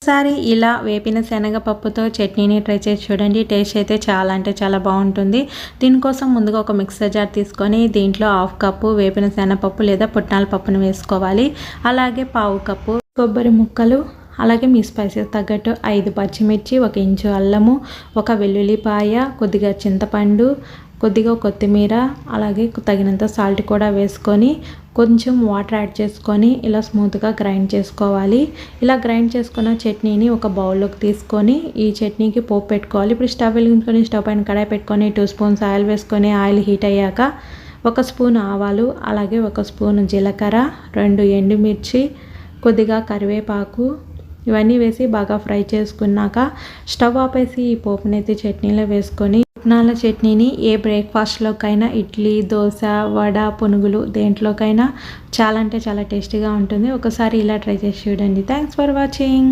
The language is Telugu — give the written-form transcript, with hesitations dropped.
ఒకసారి ఇలా వేపిన శనగపప్పుతో చట్నీని ట్రై చేసి చూడండి. టేస్ట్ అయితే చాలా అంటే చాలా బాగుంటుంది. దీనికోసం ముందుగా ఒక మిక్సర్ జార్ తీసుకొని దీంట్లో 1/2 కప్పు వేపిన శనగపప్పు లేదా పుట్నాల పప్పును వేసుకోవాలి. అలాగే 1/4 కప్పు కొబ్బరి ముక్కలు, అలాగే మీ స్పైసెస్ తగ్గట్టు 5 పచ్చిమిర్చి, 1 ఇంచు అల్లము, 1 వెల్లుల్లిపాయ, కొద్దిగా చింతపండు, కొద్దిగా కొత్తిమీర, అలాగే తగినంత సాల్ట్ కూడా వేసుకొని కొంచెం వాటర్ యాడ్ చేసుకొని ఇలా స్మూత్గా గ్రైండ్ చేసుకోవాలి. ఇలా గ్రైండ్ చేసుకున్న చట్నీని ఒక బౌల్లోకి తీసుకొని ఈ చట్నీకి పోపు పెట్టుకోవాలి. ఇప్పుడు స్టవ్ వెలిగించుకొని స్టవ్ పైన కడాయి పెట్టుకొని 2 స్పూన్స్ ఆయిల్ వేసుకొని ఆయిల్ హీట్ అయ్యాక 1 స్పూన్ ఆవాలు, అలాగే 1 స్పూన్ జీలకర్ర, 2 ఎండుమిర్చి, కొద్దిగా కరివేపాకు ఇవన్నీ వేసి బాగా ఫ్రై చేసుకున్నాక స్టవ్ ఆపేసి ఈ పోపునైతే చట్నీలో వేసుకొని పుట్నాల చట్నీని ఏ బ్రేక్ఫాస్ట్లోకైనా ఇడ్లీ, దోశ, వడ, పునుగులు దేంట్లోకైనా చాలా అంటే చాలా టేస్టీగా ఉంటుంది. ఒకసారి ఇలా ట్రై చేసి చూడండి. Thanks for watching.